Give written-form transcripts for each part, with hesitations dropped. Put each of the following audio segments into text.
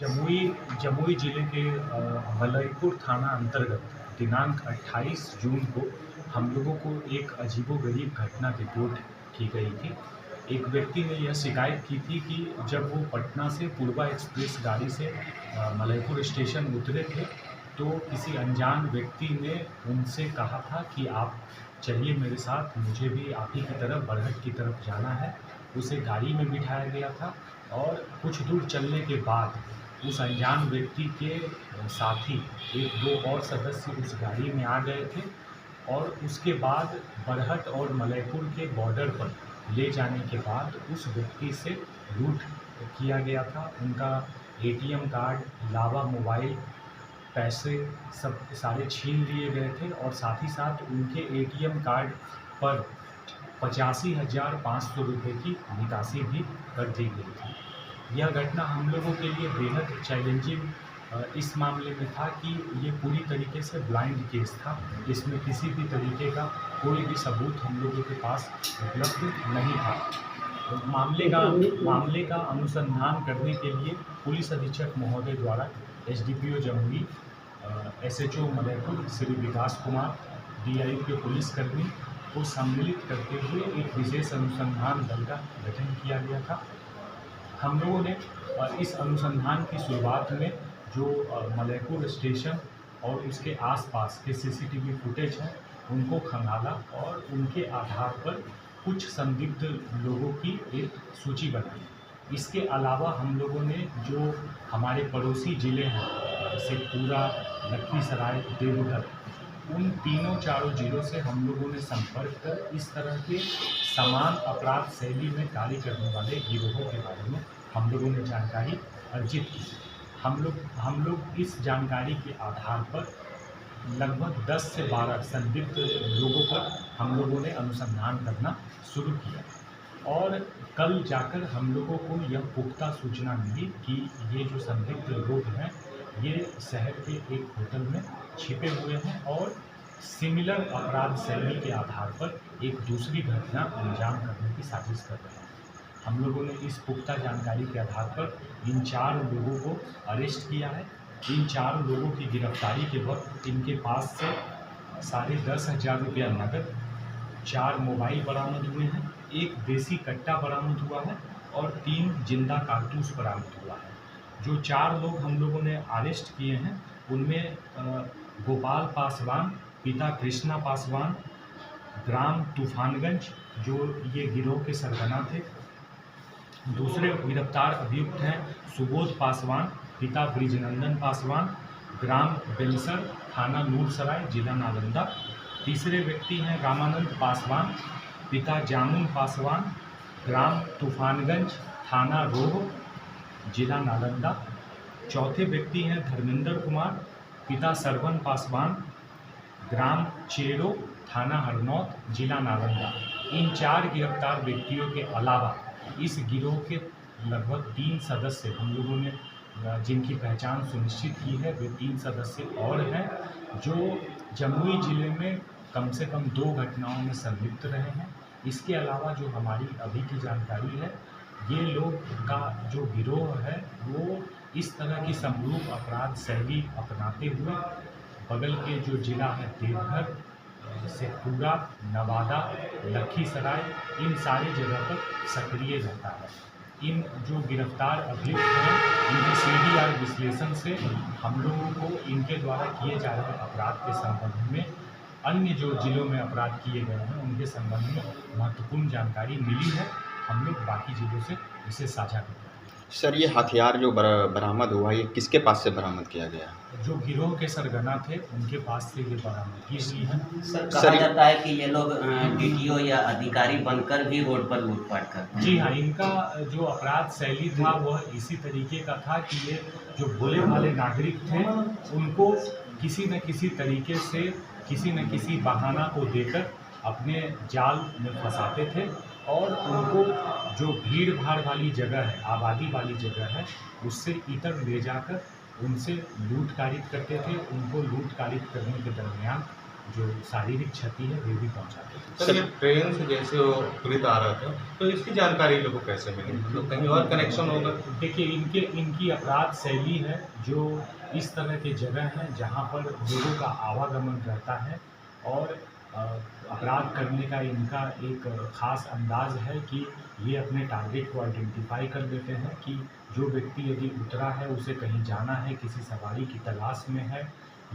जमुई जमुई जिले के मलयपुर थाना अंतर्गत दिनांक 28 जून को हम लोगों को एक अजीबोगरीब घटना रिपोर्ट की गई थी। एक व्यक्ति ने यह शिकायत की थी कि जब वो पटना से पूर्वा एक्सप्रेस गाड़ी से मलयपुर स्टेशन उतरे थे, तो किसी अनजान व्यक्ति ने उनसे कहा था कि आप चलिए मेरे साथ, मुझे भी आप ही की तरफ बरहट की तरफ जाना है। उसे गाड़ी में बिठाया गया था और कुछ दूर चलने के बाद उस अनजान व्यक्ति के साथी एक दो और सदस्य उस गाड़ी में आ गए थे और उसके बाद बरहट और मलयपुर के बॉर्डर पर ले जाने के बाद उस व्यक्ति से लूट किया गया था। उनका एटीएम कार्ड, अलावा मोबाइल, पैसे सब सारे छीन लिए गए थे और साथ ही साथ उनके एटीएम कार्ड पर 85,500 रुपये की निकासी भी कर दी गई थी। यह घटना हम लोगों के लिए बेहद चैलेंजिंग इस मामले में था कि ये पूरी तरीके से ब्लाइंड केस था। इसमें किसी भी तरीके का कोई भी सबूत हम लोगों के पास उपलब्ध नहीं था। तो मामले का अनुसंधान करने के लिए पुलिस अधीक्षक महोदय द्वारा एसडीपीओ जमुई, एसएचओ मलयपुर श्री विकास कुमार, डीआईपी पुलिसकर्मी को सम्मिलित करते हुए एक विशेष अनुसंधान दल का गठन किया गया था। हम लोगों ने इस अनुसंधान की शुरुआत में जो मलयपुर स्टेशन और उसके आसपास के सीसीटीवी फुटेज हैं उनको खंगाला और उनके आधार पर कुछ संदिग्ध लोगों की एक सूची बनाई। इसके अलावा हम लोगों ने जो हमारे पड़ोसी ज़िले हैं शेखपुरा, लखीसराय, देवघर, उन चारों जिलों से हम लोगों ने संपर्क कर इस तरह के समान अपराध शैली में कार्य करने वाले गिरोहों के बारे में हम लोगों ने जानकारी अर्जित की। हम लोग इस जानकारी के आधार पर लगभग 10 से 12 संदिग्ध लोगों पर हम लोगों ने अनुसंधान करना शुरू किया और कल जाकर हम लोगों को यह पुख्ता सूचना मिली कि ये जो संदिग्ध लोग हैं ये शहर के एक होटल में छिपे हुए हैं और सिमिलर अपराध शैली के आधार पर एक दूसरी घटना अंजाम करने की साजिश कर रहे हैं। हम लोगों ने इस पुख्ता जानकारी के आधार पर इन 4 लोगों को अरेस्ट किया है। इन 4 लोगों की गिरफ्तारी के वक्त इनके पास से 10,500 रुपया नकद, 4 मोबाइल बरामद हुए हैं, एक देसी कट्टा बरामद हुआ है और 3 जिंदा कारतूस बरामद हुआ है। जो 4 लोग हम लोगों ने अरेस्ट किए हैं उनमें गोपाल पासवान, पिता कृष्णा पासवान, ग्राम तूफानगंज, जो ये गिरोह के सरगना थे। दूसरे गिरफ्तार अभियुक्त हैं सुबोध पासवान, पिता ब्रिजनंदन पासवान, ग्राम बेलसर, थाना नूरसराय, जिला नालंदा। तीसरे व्यक्ति हैं रामानंद पासवान, पिता जामुन पासवान, ग्राम तूफानगंज, थाना रोह, जिला नालंदा। चौथे व्यक्ति हैं धर्मेंद्र कुमार, पिता सरवन पासवान, ग्राम चेरो, थाना हरनौत, जिला नालंदा। इन 4 गिरफ्तार व्यक्तियों के अलावा इस गिरोह के लगभग 3 सदस्य हम लोगों ने जिनकी पहचान सुनिश्चित की है, वे 3 सदस्य और हैं जो जमुई जिले में कम से कम 2 घटनाओं में संलिप्त रहे हैं। इसके अलावा जो हमारी अभी की जानकारी है, ये लोग का जो गिरोह है वो इस तरह की समरूप अपराध शैली अपनाते हुए बगल के जो जिला है देवघर, शेखपुरा, नवादा, लखीसराय, इन सारी जगह पर सक्रिय रहता है। इन जो गिरफ्तार अभियुक्त हैं इनके सीडीआर विश्लेषण से हम लोगों को इनके द्वारा किए जा रहे अपराध के संबंध में, अन्य जो जिलों में अपराध किए गए हैं उनके संबंध में महत्वपूर्ण जानकारी मिली है। हम लोग बाकी जिलों से इसे साझा करते हैं। सर, ये हथियार जो बरामद हुआ ये किसके पास से बरामद किया गया? जो गिरोह के सरगना थे उनके पास से ये बरामद की हुई है। सर, कहा जाता है कि ये लोग डीटीओ या अधिकारी बनकर भी रोड पर लूटपाट करते हैं। जी हाँ, इनका जो अपराध शैली था वह इसी तरीके का था कि ये जो भोले भाले नागरिक थे उनको किसी न किसी तरीके से किसी न किसी बहाना को देकर अपने जाल में फंसाते थे और उनको जो भीड़ भाड़ वाली जगह है, आबादी वाली जगह है, उससे इतर ले जाकर उनसे लूट कारित करते थे। उनको लूट कारित करने के दरमियान जो शारीरिक क्षति है वे भी पहुंचाते थे। सर ये ट्रेन से जैसे वो पीड़ित आ रहा था तो इसकी जानकारी लोगों को कैसे मिली, मतलब कहीं और कनेक्शन होगा? देखिए इनकी अपराध शैली है जो इस तरह के जगह हैं जहां पर लोगों का आवागमन रहता है और अपराध करने का इनका एक ख़ास अंदाज है कि ये अपने टारगेट को आइडेंटिफाई कर लेते हैं कि जो व्यक्ति यदि उतरा है उसे कहीं जाना है, किसी सवारी की तलाश में है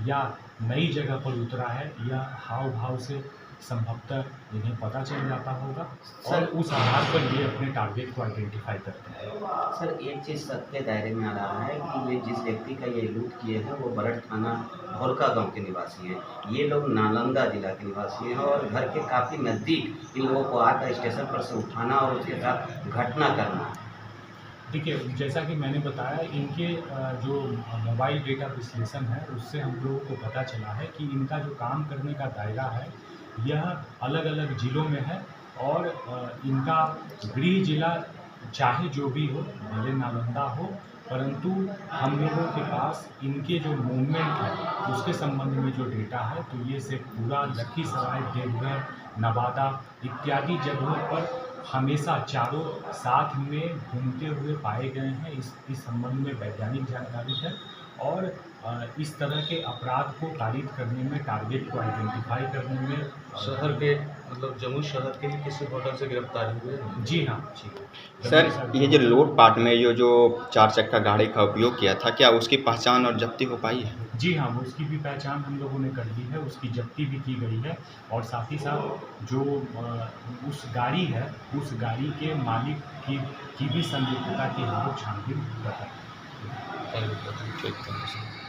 या नई जगह पर उतरा है या हाव भाव से संभवतः इन्हें पता चल जाता होगा और उस आधार पर ये अपने टारगेट को आइडेंटिफाई करते हैं। सर एक चीज़ सत्य के दायरे में आ रहा है कि ये जिस व्यक्ति का ये लूट किए हैं वो बरठ थाना भोलका गांव के निवासी हैं। ये लोग नालंदा जिला के निवासी हैं और घर के काफ़ी नज़दीक इन लोगों को आकर स्टेशन पर से उठाना और उसके साथ घटना करना। देखिए जैसा कि मैंने बताया इनके जो मोबाइल डेटा विश्लेषण है उससे हम लोगों को पता चला है कि इनका जो काम करने का दायरा है यह अलग अलग ज़िलों में है और इनका गृह जिला चाहे जो भी हो, भले नालंदा हो, परंतु हम लोगों के पास इनके जो मूवमेंट है उसके संबंध में जो डेटा है तो ये शेखपुरा, लखीसराय, देवघर, नवादा इत्यादि जगहों पर हमेशा चारों साथ में घूमते हुए पाए गए हैं। इस संबंध में वैज्ञानिक जानकारी है और इस तरह के अपराध को पारित करने में, टारगेट को आइडेंटिफाई करने में शहर के मतलब जम्मू शहर के ही किसी होटल से गिरफ्तारी हुई है? जी हाँ जी। सर ये जो लूटपाट में ये जो 4 चक्का गाड़ी का उपयोग किया था, क्या उसकी पहचान और जब्ती हो पाई है? जी हाँ, वो उसकी भी पहचान हम लोगों ने कर ली है, उसकी जब्ती भी की गई है और साथ ही साथ जो उस गाड़ी है उस गाड़ी के मालिक की भी संदिग्धता की हम लोग छानबीन कर रहे हैं। ठीक है।